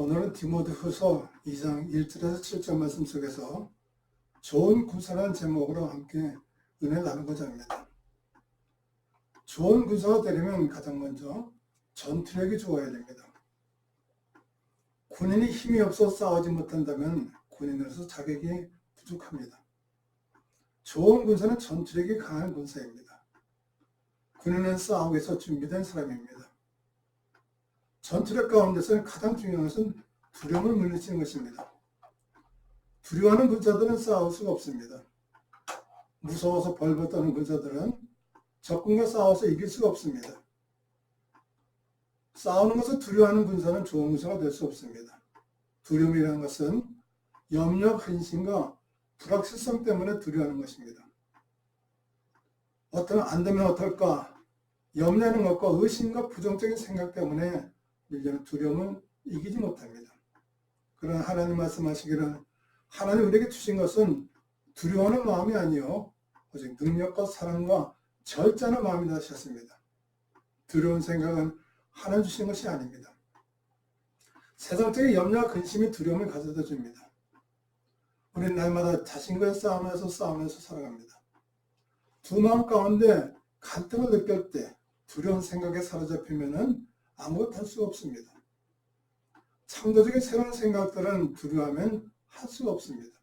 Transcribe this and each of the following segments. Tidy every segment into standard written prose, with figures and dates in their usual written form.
오늘은 디모데후서 2장 1절에서 7절 말씀 속에서 좋은 군사라는 제목으로 함께 은혜 나누고자 합니다. 좋은 군사가 되려면 가장 먼저 전투력이 좋아야 됩니다. 군인이 힘이 없어 싸우지 못한다면 군인으로서 자격이 부족합니다. 좋은 군사는 전투력이 강한 군사입니다. 군인은 싸우기 위해서 준비된 사람입니다. 전투력 가운데서 가장 중요한 것은 두려움을 물리치는 것입니다. 두려워하는 군사들은 싸울 수가 없습니다. 무서워서 벌벌 떠는 군사들은 적군과 싸워서 이길 수가 없습니다. 싸우는 것을 두려워하는 군사는 좋은 군사가 될 수 없습니다. 두려움이라는 것은 염려, 근심과 불확실성 때문에 두려워하는 것입니다. 안 되면 어떨까? 염려하는 것과 의심과 부정적인 생각 때문에 밀려는 두려움을 이기지 못합니다. 그러나 하나님 말씀하시기를 하나님 우리에게 주신 것은 두려워하는 마음이 아니요 오직 능력과 사랑과 절제하는 마음이다 하셨습니다. 두려운 생각은 하나님 주신 것이 아닙니다. 세상적인 염려와 근심이 두려움을 가져다 줍니다. 우리는 날마다 자신과의 싸움에서 살아갑니다. 두 마음 가운데 갈등을 느낄 때 두려운 생각에 사로잡히면 아무것도 할 수가 없습니다. 창조적인 새로운 생각들은 두려워하면 할 수가 없습니다.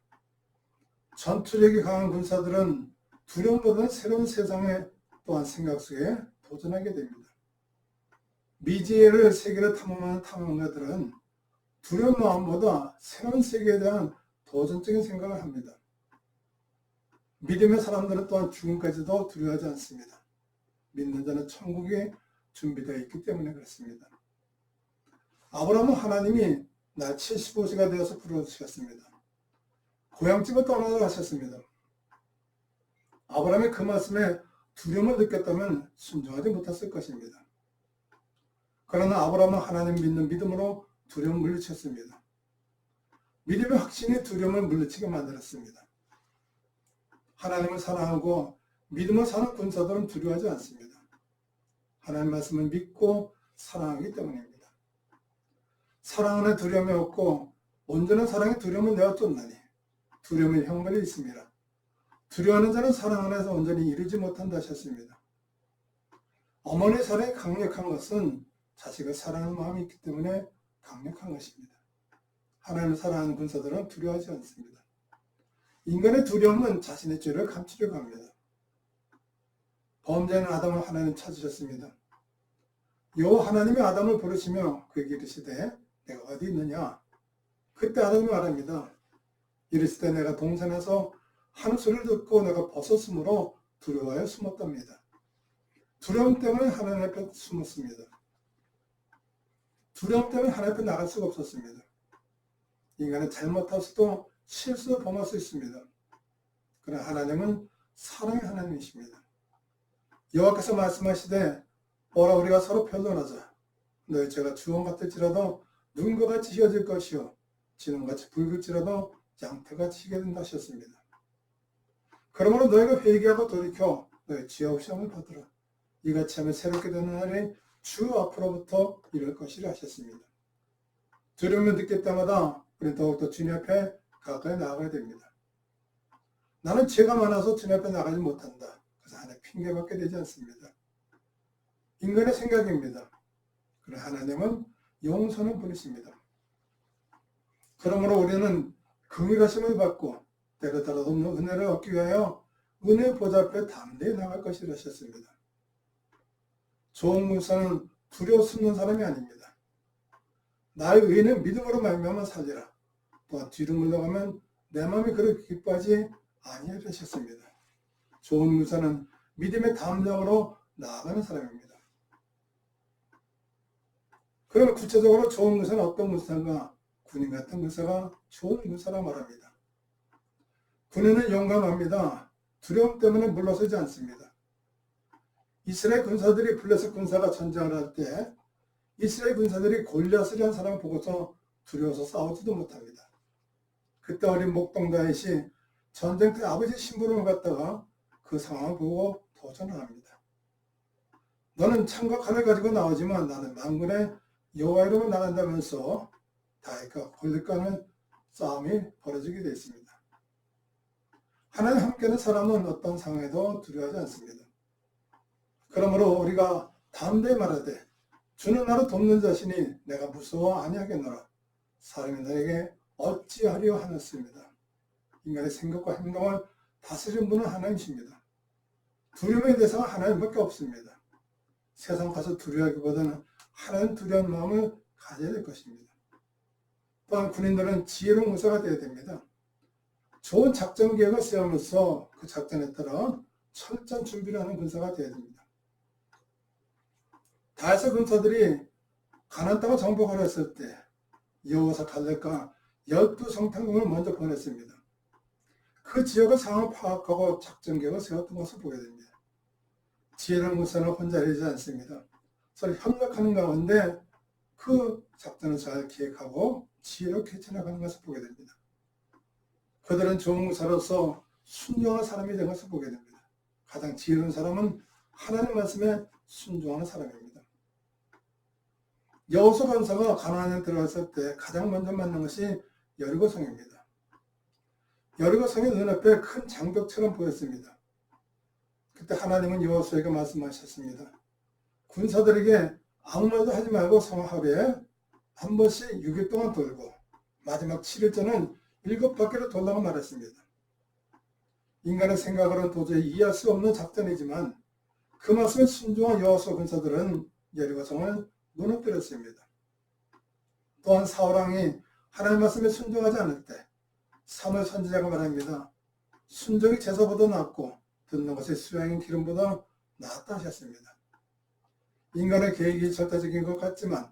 전투력이 강한 군사들은 두려움보다는 새로운 세상에 또한 생각 속에 도전하게 됩니다. 미지의 세계를 탐험하는 탐험가들은 두려운 마음보다 새로운 세계에 대한 도전적인 생각을 합니다. 믿음의 사람들은 또한 죽음까지도 두려워하지 않습니다. 믿는 자는 천국에 준비되어 있기 때문에 그렇습니다. 아브라함은 하나님이 날 75세가 되어서 부르셨습니다. 고향집을 떠나라 하셨습니다. 아브라함이 그 말씀에 두려움을 느꼈다면 순종하지 못했을 것입니다. 그러나 아브라함은 하나님 믿는 믿음으로 두려움을 물리쳤습니다. 믿음의 확신이 두려움을 물리치게 만들었습니다. 하나님을 사랑하고 믿음을 사는 군사들은 두려워하지 않습니다. 하나님 말씀을 믿고 사랑하기 때문입니다. 사랑 안에 두려움이 없고 온전한 사랑의 두려움은 내가 쫓나니 두려움의 형벌이 있습니다. 두려워하는 자는 사랑 안에서 온전히 이루지 못한다 하셨습니다. 어머니의 사랑이 강력한 것은 자식을 사랑하는 마음이 있기 때문에 강력한 것입니다. 하나님을 사랑하는 군사들은 두려워하지 않습니다. 인간의 두려움은 자신의 죄를 감추려고 합니다. 범죄하는 아담을 하나님 찾으셨습니다. 여호와 하나님이 아담을 부르시며 그에게 이르시되 내가 어디 있느냐? 그때 아담이 말합니다. 이르시되 내가 동산에서 하는 소리를 듣고 내가 벗었으므로 두려워하여 숨었답니다. 두려움 때문에 하나님 앞에 숨었습니다. 두려움 때문에 하나님 앞에 나갈 수가 없었습니다. 인간은 잘못할 수도 실수도 범할 수 있습니다. 그러나 하나님은 사랑의 하나님이십니다. 여호와께서 말씀하시되 오라 우리가 서로 변론하자. 너희 죄가 주홍 같을지라도 눈과 같이 희어질 것이요 진홍같이 붉을지라도 양털같이 희게 된다 하셨습니다. 그러므로 너희가 회개하고 돌이켜 너희 죄와 시험을 받으라. 이같이 하면 새롭게 되는 날이 주 앞으로부터 이럴 것이라 하셨습니다. 두려움을 느낄 때마다 우리는 더욱더 주님 앞에 가까이 나아가야 됩니다. 나는 죄가 많아서 주님 앞에 나가지 못한다. 그래서 하나님 핑계받게 되지 않습니다. 인간의 생각입니다. 그러나 하나님은 용서는 분이십니다. 그러므로 우리는 긍휼하심을 받고 때로 따라 없는 은혜를 얻기 위하여 은혜 보좌 앞에 담대히 나갈 것이라 하셨습니다. 좋은 군사는 두려워 숨는 사람이 아닙니다. 나의 의는 믿음으로 말미암아 살리라. 또한 뒤로 물러가면 내 마음이 그렇게 기뻐하지 아니하리라 하셨습니다. 좋은 군사는 믿음의 담력으로 나아가는 사람입니다. 그러면 구체적으로 좋은 군사는 어떤 군사인가? 군인 같은 군사가 좋은 군사라 말합니다. 군인은 용감합니다. 두려움 때문에 물러서지 않습니다. 이스라엘 군사들이 블레셋 군사가 전쟁을 할 때 이스라엘 군사들이 골리앗을 한 사람을 보고서 두려워서 싸우지도 못합니다. 그때 어린 목동 다윗이 전쟁 때 아버지 심부름을 갖다가 그 상황을 보고 도전을 합니다. 너는 창과 칼을 가지고 나오지만 나는 만군의 여호와 이름으로 나간다면서 다윗과 골리앗 간의 싸움이 벌어지게 되어 있습니다. 하나님 함께하는 사람은 어떤 상황에도 두려워하지 않습니다. 그러므로 우리가 담대히 말하되 주는 나를 돕는 자신이 내가 무서워 아니하겠노라. 사람이 너에게 어찌하려 하였습니다. 인간의 생각과 행동을 다스리는 분은 하나님이십니다. 두려움의 대상은 하나님밖에 없습니다. 세상 가서 두려워하기보다는 하나님 두려운 마음을 가져야 될 것입니다. 또한 군인들은 지혜로운 의사가 되어야 됩니다. 좋은 작전 계획을 세우면서 그 작전에 따라 철저한 준비를 하는 군사가 되어야 됩니다. 다윗의 군사들이 가나안 땅을 정복하려 했을 때 여호사 갈렙과 12성탄군을 먼저 보냈습니다. 그 지역의 상황을 파악하고 작전 계획을 세웠던 것을 보게 됩니다. 지혜로운 군사는 혼자 일하지 않습니다. 서로 협력하는 가운데 그 작전을 잘 기획하고 지혜롭게 해쳐나가는 것을 보게 됩니다. 그들은 좋은 군사로서 순종하는 사람이 된 것을 보게 됩니다. 가장 지혜로운 사람은 하나님 말씀에 순종하는 사람입니다. 여호수 간사가 가나안에 들어갔을 때 가장 먼저 만난 것이 여리고성입니다. 여리고성이 눈앞에 큰 장벽처럼 보였습니다. 그때 하나님은 여호수에게 말씀하셨습니다. 군사들에게 아무 말도 하지 말고 성 하루에 한 번씩 6일 동안 돌고 마지막 7일째는 7바퀴를 돌라고 말했습니다. 인간의 생각으로는 도저히 이해할 수 없는 작전이지만 그 말씀에 순종한 여호수 군사들은 여리고성을 무너뜨렸습니다. 또한 사울왕이 하나님 말씀에 순종하지 않을 때 사무엘 선지자가 말합니다. 순종이 제사보다 낫고 듣는 것이 수양인 기름보다 낫다 하셨습니다. 인간의 계획이 절대적인 것 같지만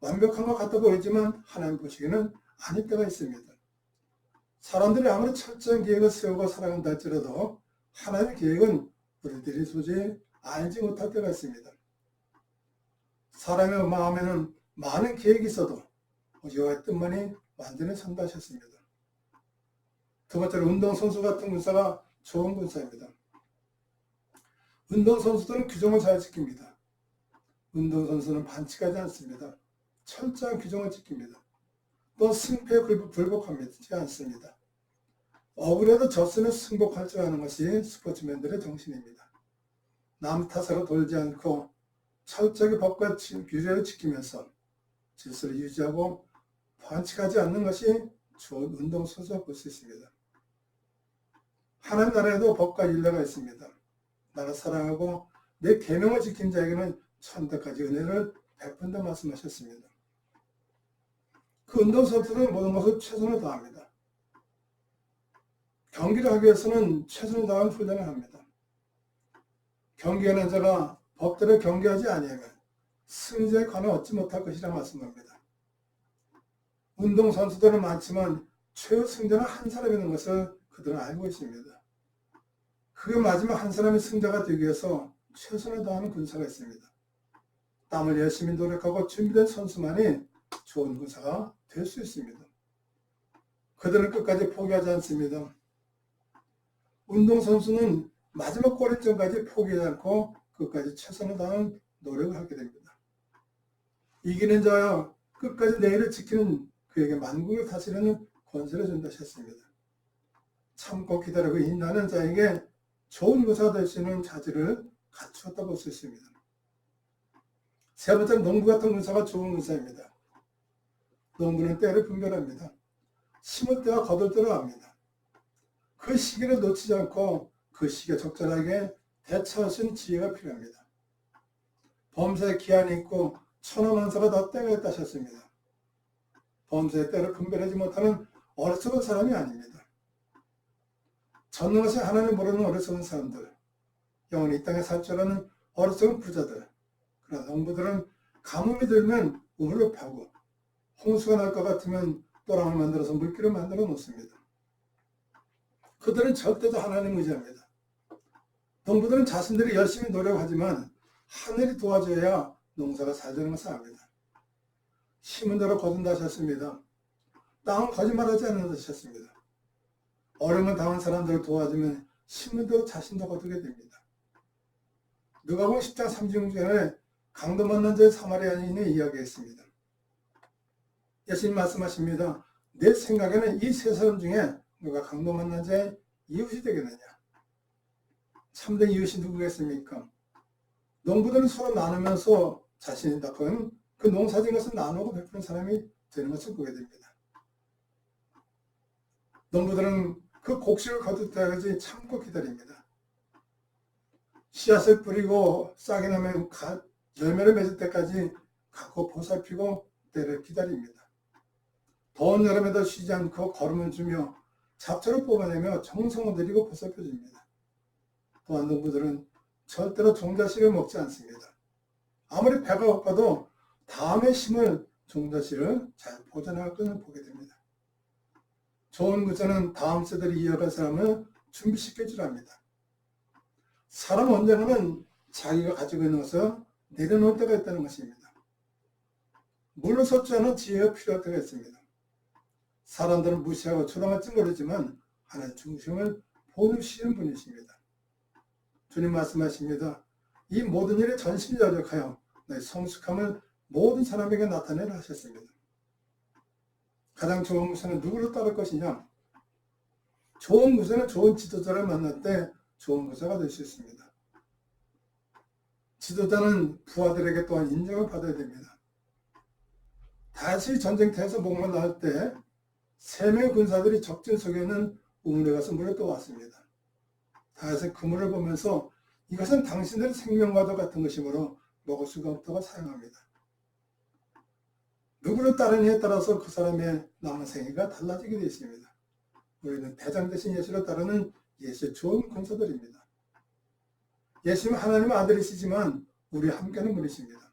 완벽한 것 같아 보이지만 하나님 보시기에는 아닐 때가 있습니다. 사람들이 아무리 철저한 계획을 세우고 살아간다 할지라도 하나님의 계획은 우리들이 도저히 알지 못할 때가 있습니다. 사람의 마음에는 많은 계획이 있어도 여호와의 뜻만이 완전히 선다 하셨습니다. 두 번째로 운동선수 같은 군사가 좋은 군사입니다. 운동선수들은 규정을 잘 지킵니다. 운동선수는 반칙하지 않습니다. 철저한 규정을 지킵니다. 또 승패에 굴복하지 않습니다. 억울해도 졌으면 승복할 줄 아는 것이 스포츠맨들의 정신입니다. 남 탓으로 돌지 않고 철저하게 법과 규례를 지키면서 질서를 유지하고 반칙하지 않는 것이 좋은 운동선수라고 볼 수 있습니다. 하나님 나라에도 법과 윤례가 있습니다. 나를 사랑하고 내 계명을 지킨 자에게는 천대까지 은혜를 베푼다 말씀하셨습니다. 그 운동선수들은 모든 것을 최선을 다합니다. 경기를 하기 위해서는 최선을 다하는 훈련을 합니다. 경기하는 자가 법대로 경기하지 아니하면 승리자의 관을 얻지 못할 것이라 말씀합니다. 운동선수들은 많지만 최후 승자는 한 사람이라는 것을 그들은 알고 있습니다. 그게 마지막 한 사람이 승자가 되기 위해서 최선을 다하는 군사가 있습니다. 땀을 열심히 노력하고 준비된 선수만이 좋은 군사가 될 수 있습니다. 그들은 끝까지 포기하지 않습니다. 운동선수는 마지막 골인전까지 포기하지 않고 끝까지 최선을 다하는 노력을 하게 됩니다. 이기는 자여 끝까지 내일을 지키는 그에게 만국을 다스리는 권세를 준다 하셨습니다. 참고 기다리고 인내하는 자에게 좋은 군사가 될 수 있는 자질을 갖추었다 볼 수 있습니다. 세 번째는 농부 같은 군사가 좋은 군사입니다. 농부는 때를 분별합니다. 심을 때와 거둘 때를 압니다. 그 시기를 놓치지 않고 그 시기에 적절하게 대처할 수 있는 지혜가 필요합니다. 범사에 기한이 있고 천하만사가 다 때가 있다 하셨습니다. 범사의 때를 분별하지 못하는 어리석은 사람이 아닙니다. 전능하신 하나님 모르는 어리석은 사람들, 영원히 이 땅에 살 줄 아는 어리석은 부자들, 그러나 농부들은 가뭄이 들면 우물을 파고 홍수가 날 것 같으면 또랑을 만들어서 물길을 만들어 놓습니다. 그들은 절대도 하나님을 의지합니다. 농부들은 자신들이 열심히 노력하지만 하늘이 도와줘야 농사가 잘 되는 것을 압니다. 심은 대로 거둔다 하셨습니다. 땅은 거짓말하지 않는다 하셨습니다. 어려움을 당한 사람들을 도와주면 심은 대로 자신도 거두게 됩니다. 누가복음 10장 36절에 강도 만난 자의 사마리아인의 이야기가 있습니다. 예수님 말씀하십니다. 내 생각에는 이 세 사람 중에 누가 강도 만난 자의 이웃이 되겠느냐. 참된 이웃이 누구겠습니까? 농부들은 서로 나누면서 자신이 닦은 그 농사진 것을 나누고 베푸는 사람이 되는 것을 보게 됩니다. 농부들은 그 곡식을 거둘 때까지 참고 기다립니다. 씨앗을 뿌리고 싹이 나면 열매를 맺을 때까지 갖고 보살피고 때를 기다립니다. 더운 여름에도 쉬지 않고 걸음을 주며 잡초를 뽑아내며 정성을 들이고 보살펴줍니다. 또한 농부들은 절대로 종자씨를 먹지 않습니다. 아무리 배가 고파도 다음에 심을 종자씨를 잘 보존할 것을 보게 됩니다. 좋은 구조는 다음 세대를 이어갈 사람을 준비시켜 주랍니다. 사람 언젠가는 자기가 가지고 있는 것을 내려놓을 때가 있다는 것입니다. 물러섰지 않은 지혜가 필요할 때가 있습니다. 사람들은 무시하고 조롱할지 모르지만 하나님 중심을 보여주시는 분이십니다. 주님 말씀하십니다. 이 모든 일에 전심전력하여 너의 성숙함을 모든 사람에게 나타내라 하셨습니다. 가장 좋은 무사는 누구를 따를 것이냐? 좋은 무사는 좋은 지도자를 만날 때 좋은 무사가 될 수 있습니다. 지도자는 부하들에게 또한 인정을 받아야 됩니다. 다시 전쟁터에서 목말라 때 3명의 군사들이 적진 속에 있는 우물에 가서 물을 떠왔습니다. 다윗은 그물을 보면서 이것은 당신들의 생명과도 같은 것이므로 먹을 수가 없다고 사용합니다. 누구를 따르느냐에 따라서 그 사람의 남은 생애가 달라지게 되어 있습니다. 우리는 대장 대신 예수를 따르는 예수의 좋은 군사들입니다. 예수님은 하나님의 아들이시지만 우리와 함께하는 분이십니다.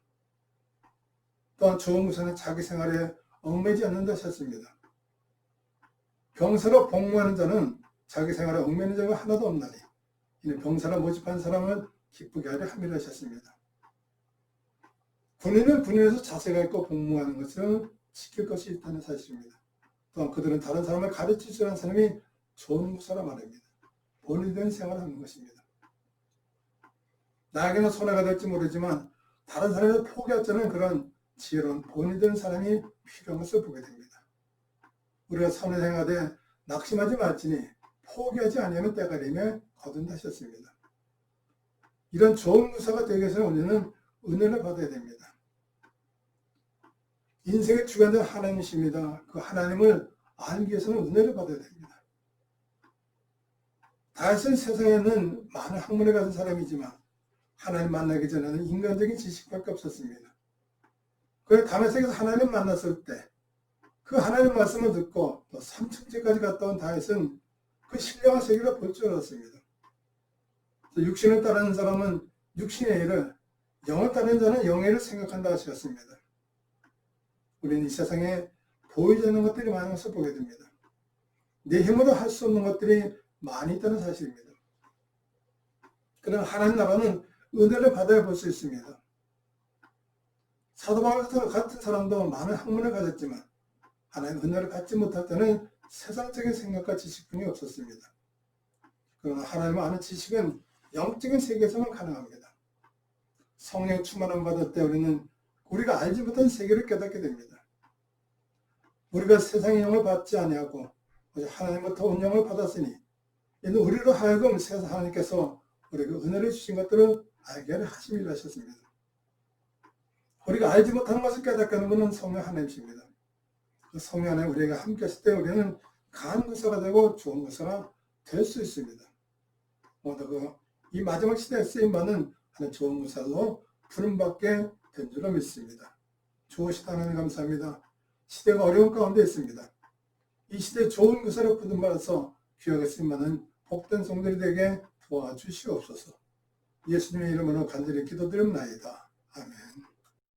또한 좋은 무사는 자기 생활에 얽매이지 않는다 하셨습니다. 병사로 복무하는 자는 자기 생활에 얽매이는 자가 하나도 없나니 이는 병사로 모집한 사람을 기쁘게 하려 함이라 하셨습니다. 군인은 군인에서 자세가 있고 복무하는 것을 지킬 것이 있다는 사실입니다. 또한 그들은 다른 사람을 가르칠 줄 아는 사람이 좋은 무사라 말입니다. 본이 된 생활을 하는 것입니다. 나에게는 손해가 될지 모르지만 다른 사람을 포기하지 않는 그런 지혜로운 본이 된 사람이 필요한 것을 보게 됩니다. 우리가 선을 행하되 낙심하지 말지니 포기하지 아니하면 때가 되면 거둔다 하셨습니다. 이런 좋은 무사가 되기 위해서는 우리는 은혜를 받아야 됩니다. 인생의 주관자는 하나님이십니다. 그 하나님을 알기 위해서는 은혜를 받아야 됩니다. 다윗은 세상에는 많은 학문을 가진 사람이지만 하나님 만나기 전에는 인간적인 지식밖에 없었습니다. 그래서 다메섹에서 하나님 만났을 때 그 하나님 말씀을 듣고 또 삼층제까지 갔다 온 다윗은 그 신령한 세계를 볼 줄 알았습니다. 육신을 따르는 사람은 육신의 일을, 영을 따르는 자는 영의 일을 생각한다 하셨습니다. 우리는 이 세상에 보이지 않는 것들이 많은 것을 보게 됩니다. 내 힘으로 할 수 없는 것들이 많이 있다는 사실입니다. 그러나 하나님 나라는 은혜를 받아야 볼 수 있습니다. 사도 바울 같은 사람도 많은 학문을 가졌지만 하나님 은혜를 받지 못할 때는 세상적인 생각과 지식뿐이 없었습니다. 그러나 하나님을 아는 지식은 영적인 세계에서만 가능합니다. 성령 충만함 받을 때 우리는 우리가 알지 못한 세계를 깨닫게 됩니다. 우리가 세상의 영을 받지 아니하고 하나님부터 온 영을 받았으니 이는 우리로 하여금 세상 하나님께서 우리에게 은혜를 주신 것들을 알게 하심이라 하셨습니다. 우리가 알지 못하는 것을 깨닫게 하는 것은 성령 하나님이십니다. 그 성령 안에 우리가 함께 했을 때 우리는 강한 군사가 되고 좋은 군사가 될 수 있습니다. 모두 이 마지막 시대에 쓰임받는 하나님 좋은 군사로 부름받게 된 줄로 믿습니다. 좋으시다 하나님 감사합니다. 시대가 어려운 가운데 있습니다. 이 시대에 좋은 군사로 부름받아서 귀하게 쓰임받는 복된 성들이 되게 도와주시옵소서. 예수님의 이름으로 간절히 기도드립나이다. 아멘.